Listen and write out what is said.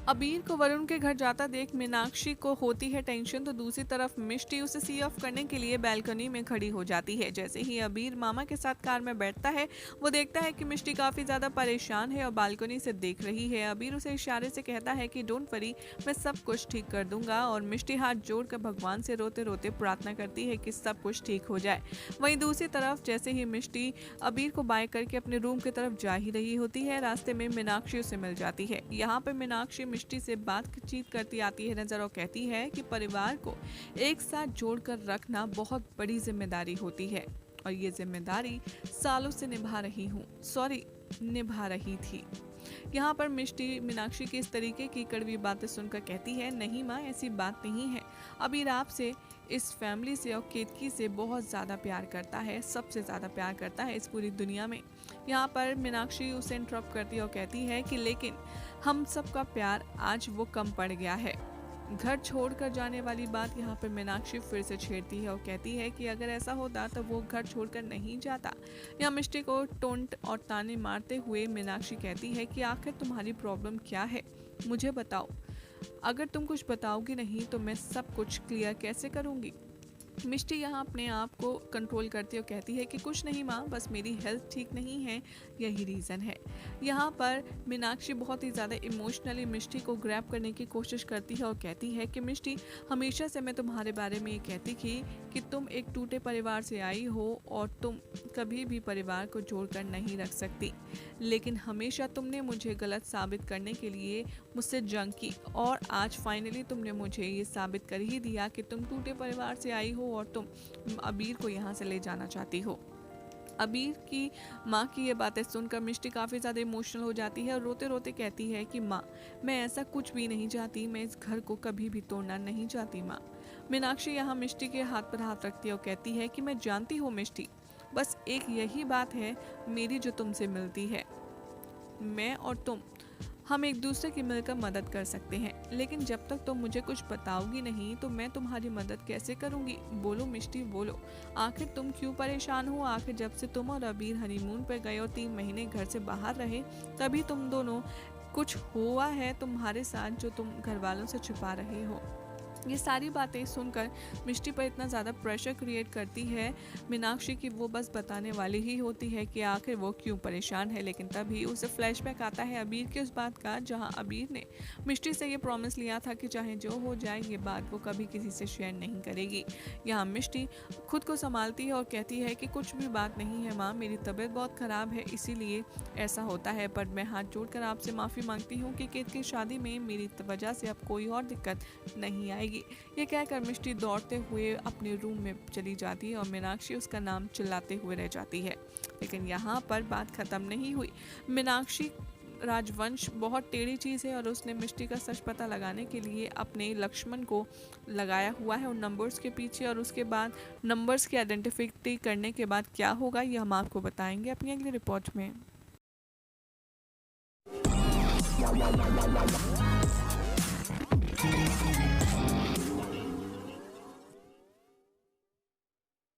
अबीर को वरुण के घर जाता देख मीनाक्षी को होती है टेंशन, तो दूसरी तरफ मिष्टी उसे सी ऑफ करने के लिए बैल्कनी में खड़ी हो जाती है। जैसे ही अबीर मामा के साथ कार में बैठता है, वो देखता है कि मिष्टी काफी ज्यादा परेशान है और बालकनी से देख रही है। अबीर उसे इशारे से कहता है कि डोंट वरी, मैं सब कुछ ठीक कर दूंगा, और मिष्टी हाथ जोड़कर भगवान से रोते रोते प्रार्थना करती है कि सब कुछ ठीक हो जाए। वहीं दूसरी तरफ जैसे ही मिष्टी अबीर को बाय करके अपने रूम की तरफ जा ही रही होती है, रास्ते में मीनाक्षी उसे मिल जाती है। यहाँ पे मीनाक्षी मिष्टी से बातचीत करती आती है नजर और कहती है कि परिवार को एक साथ जोड़कर रखना बहुत बड़ी जिम्मेदारी होती है, और ये जिम्मेदारी सालों से निभा रही थी। यहाँ पर मिष्टी मीनाक्षी की इस तरीके की कड़वी बातें सुनकर कहती है, नहीं माँ, ऐसी बात नहीं है। अबीर आपसे, इस फैमिली से और केतकी से बहुत ज़्यादा प्यार करता है, सबसे ज़्यादा प्यार करता है इस पूरी दुनिया में। यहाँ पर मीनाक्षी उसे इंटरप्ट करती है और कहती है कि लेकिन हम सबका प्यार आज वो कम पड़ गया है। घर छोड़कर जाने वाली बात यहाँ पर मीनाक्षी फिर से छेड़ती है और कहती है कि अगर ऐसा होता तो वो घर छोड़कर नहीं जाता। यहाँ मिष्टी को टोंट और ताने मारते हुए मीनाक्षी कहती है कि आखिर तुम्हारी प्रॉब्लम क्या है, मुझे बताओ। अगर तुम कुछ बताओगी नहीं तो मैं सब कुछ क्लियर कैसे करूँगी। मिष्टी यहाँ अपने आप को कंट्रोल करती है और कहती है कि कुछ नहीं माँ, बस मेरी हेल्थ ठीक नहीं है, यही रीज़न है। यहाँ पर मीनाक्षी बहुत ही ज़्यादा इमोशनली मिष्टी को ग्रैब करने की कोशिश करती है और कहती है कि मिष्टी, हमेशा से मैं तुम्हारे बारे में ये कहती थी कि तुम एक टूटे परिवार से आई हो और तुम कभी भी परिवार को जोड़कर नहीं रख सकती, लेकिन हमेशा तुमने मुझे गलत साबित करने के लिए मुझसे जंग की, और आज फाइनली तुमने मुझे ये साबित कर ही दिया कि तुम टूटे परिवार से आई हो और तुम अबीर को यहाँ से ले जाना चाहती हो। अबीर की माँ की ये बातें सुनकर मिष्टी काफ़ी ज़्यादा इमोशनल हो जाती है और रोते रोते कहती है कि माँ, मैं ऐसा कुछ भी नहीं चाहती, मैं इस घर को कभी भी तोड़ना नहीं चाहती माँ। मीनाक्षी यहाँ मिष्टी के हाथ पर हाथ रखती है और कहती है कि मैं जानती हूँ मिष्टी, बस एक यही बात है मेरी जो तुमसे मिलती है। मैं और तुम, हम एक दूसरे की मिलकर मदद कर सकते हैं, लेकिन जब तक तुम मुझे कुछ बताओगी नहीं तो मैं तुम्हारी मदद कैसे करूंगी। बोलो मिष्टी, बोलो, आखिर तुम क्यों परेशान हो। आखिर जब से तुम और अबीर हनीमून पर गए और 3 महीने घर से बाहर रहे, तभी तुम दोनों, कुछ हुआ है तुम्हारे साथ जो तुम घर वालों से छुपा रहे हो। ये सारी बातें सुनकर मिष्टी पर इतना ज़्यादा प्रेशर क्रिएट करती है मीनाक्षी की वो बस बताने वाली ही होती है कि आखिर वो क्यों परेशान है। लेकिन तभी उसे फ्लैशबैक आता है अबीर की उस बात का, जहां अबीर ने मिष्टी से ये प्रॉमिस लिया था कि चाहे जो हो जाए ये बात वो कभी किसी से शेयर नहीं करेगी। यहाँ मिष्टी खुद को संभालती है और कहती है कि कुछ भी बात नहीं है माँ, मेरी तबीयत बहुत ख़राब है इसीलिए ऐसा होता है, पर मैं हाथ जोड़कर आपसे माफ़ी मांगती हूँ कि केत की शादी में मेरी वजह से अब कोई और दिक्कत नहीं आएगी। ये कहकर मिष्टी दौड़ते हुए अपने रूम में चली जाती है और मीनाक्षी उसका नाम चिल्लाते हुए रह जाती है। लेकिन यहाँ पर बात खत्म नहीं हुई। मीनाक्षी राजवंश बहुत टेढ़ी चीज़ है और उसने मिष्टी का सच पता लगाने के लिए अपने लक्ष्मण को लगाया हुआ है उन नंबर्स के पीछे, और उसके बाद नंबर्स की आइडेंटिफिटी करने के बाद क्या होगा ये हम आपको बताएंगे अपनी अगली रिपोर्ट में।